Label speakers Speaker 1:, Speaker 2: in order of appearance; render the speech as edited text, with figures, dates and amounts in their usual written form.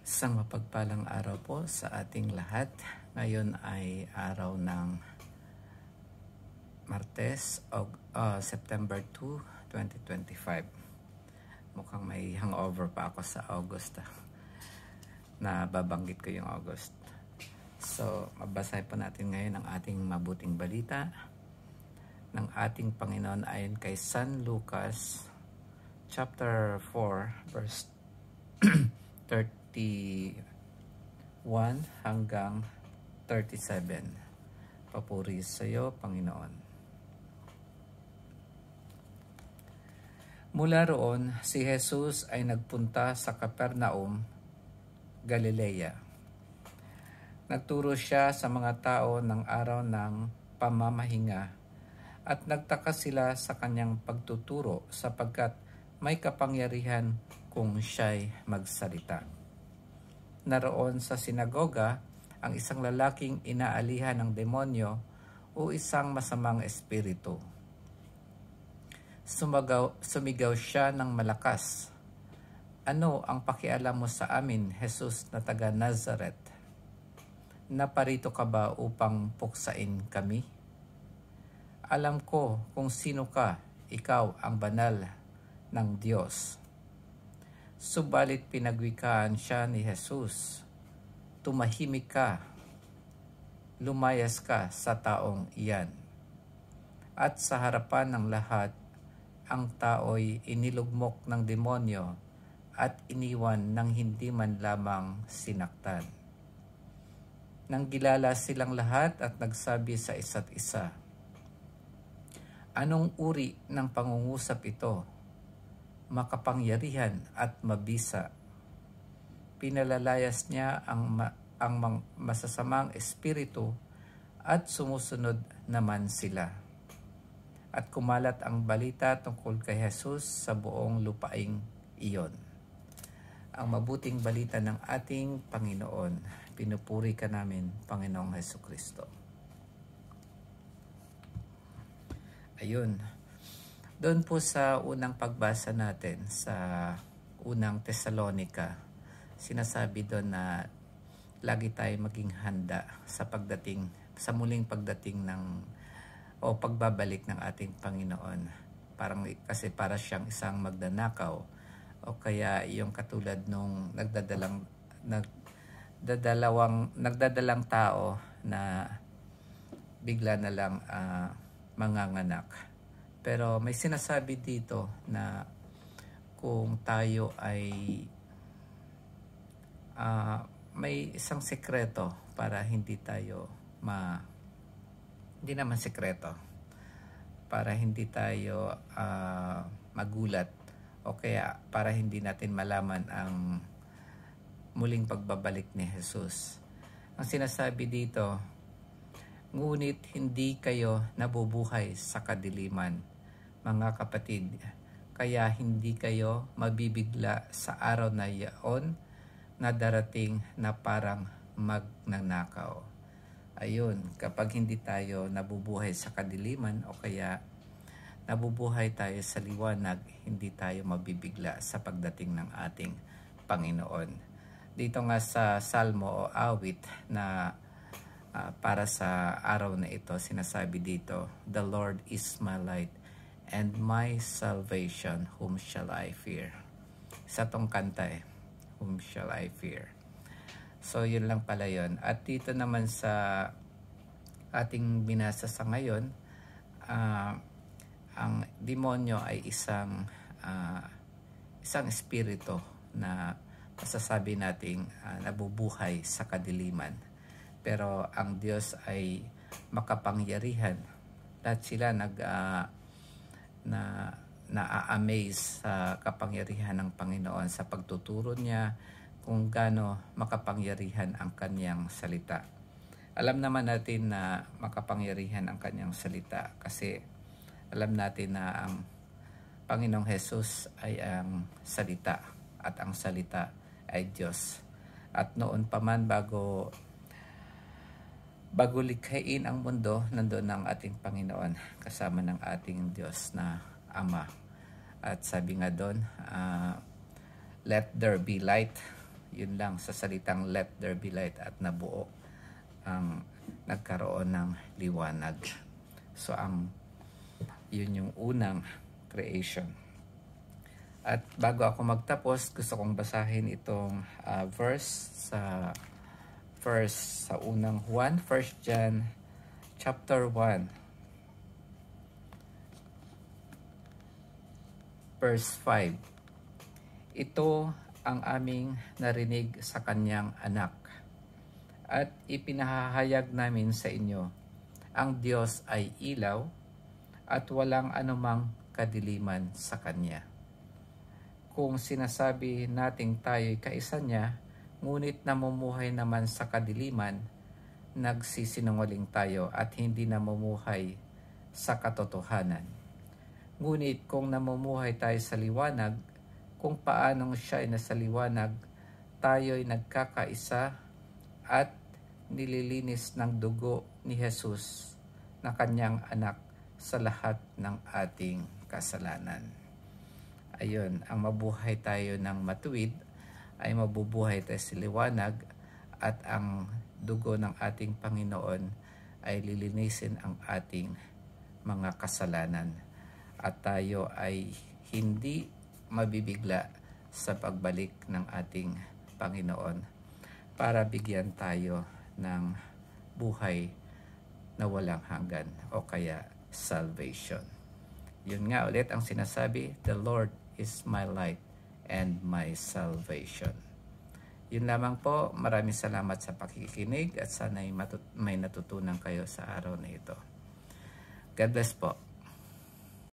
Speaker 1: Isang mapagpalang araw po sa ating lahat. Ngayon ay araw ng Martes, September 2, 2025. Mukhang may hangover pa ako sa August. Na babanggit ko yung August. So, mabasahin po natin ngayon ang ating mabuting balita ng ating Panginoon ayon kay San Lucas chapter 4 verse 31 hanggang 37. Papuri sa iyo, Panginoon. Mula roon, si Jesus ay nagpunta sa Capernaum, Galilea. Nagturo siya sa mga tao ng araw ng pamamahinga at nagtaka sila sa kanyang pagtuturo sapagkat may kapangyarihan kung siya'y magsalita. Naroon sa sinagoga ang isang lalaking inaalihan ng demonyo o isang masamang espiritu. Sumigaw siya ng malakas, "Ano ang pakialam mo sa amin, Jesus na taga Nazareth? Naparito ka ba upang puksain kami? Alam ko kung sino ka, ikaw ang banal ng Diyos." Subalit pinagwikaan siya ni Jesus, "Tumahimik ka, lumayas ka sa taong iyan." At sa harapan ng lahat, ang tao'y inilugmok ng demonyo at iniwan ng hindi man lamang sinaktan. Nang gilala silang lahat at nagsabi sa isa't isa, "Anong uri ng pangungusap ito? Makapangyarihan at mabisa." Pinalalayas niya ang masasamang espiritu at sumusunod naman sila. At kumalat ang balita tungkol kay Jesus sa buong lupaing iyon. Ang mabuting balita ng ating Panginoon. Pinupuri ka namin, Panginoong Hesukristo. Ayun. Doon po sa unang pagbasa natin sa unang Tesalonica, sinasabi doon na lagi tayo maging handa sa muling pagdating ng o pagbabalik ng ating Panginoon. Kasi para siyang isang magdanakaw o kaya yung katulad nung nagdadalang tao na bigla na lang manganganak. Pero may sinasabi dito na kung tayo ay may isang sekreto para hindi tayo hindi naman sekreto, para hindi tayo magulat o kaya para hindi natin malaman ang muling pagbabalik ni Jesus. Ang sinasabi dito, "Ngunit hindi kayo nabubuhay sa kadiliman, mga kapatid, kaya hindi kayo mabibigla sa araw na iyon na darating na parang magnanakaw." Ayun, kapag hindi tayo nabubuhay sa kadiliman o kaya nabubuhay tayo sa liwanag, hindi tayo mabibigla sa pagdating ng ating Panginoon. Dito nga sa Salmo o awit na para sa araw na ito, sinasabi dito, "The Lord is my light and my salvation, whom shall I fear?" Sa tong kanta "Whom shall I fear?" So, yun lang pala yun. At dito naman sa ating binasa sa ngayon, ang demonyo ay isang espiritu na masasabi nating nabubuhay sa kadiliman. Pero ang Diyos ay makapangyarihan. Lahat sila na-amaze sa kapangyarihan ng Panginoon sa pagtuturo niya, kung gaano makapangyarihan ang kanyang salita. Alam naman natin na makapangyarihan ang kanyang salita kasi alam natin na ang Panginoong Jesus ay ang salita at ang salita ay Diyos. At noon pa man bago likhain ang mundo, nandoon ang ating Panginoon kasama ng ating Diyos na Ama. At sabi nga doon, "Let there be light." Yun lang sa salitang let there be light at nabuo ang nagkaroon ng liwanag. So yun yung unang creation. At bago ako magtapos, gusto kong basahin itong verse sa unang Juan, 1 John chapter 1 verse 5. Ito ang aming narinig sa kanyang anak at ipinahahayag namin sa inyo. Ang Diyos ay ilaw at walang anumang kadiliman sa kanya. Kung sinasabi nating tayo'y kaisa niya, ngunit namumuhay naman sa kadiliman, nagsisinungaling tayo at hindi namumuhay sa katotohanan. Ngunit kung namumuhay tayo sa liwanag, kung paanong siya ay nasa liwanag, tayo'y nagkakaisa at nililinis ng dugo ni Jesus na kanyang anak sa lahat ng ating kasalanan. Ayun, ang mabuhay tayo ng matuwid ay mabubuhay tayo sa liwanag at ang dugo ng ating Panginoon ay lilinisin ang ating mga kasalanan at tayo ay hindi mabibigla sa pagbalik ng ating Panginoon para bigyan tayo ng buhay na walang hanggan o kaya salvation. Yun nga ulit ang sinasabi, the Lord is my light and my salvation. Yun lamang po, maraming salamat sa pakikinig at sana'y may natutunan kayo sa araw na ito. God bless po.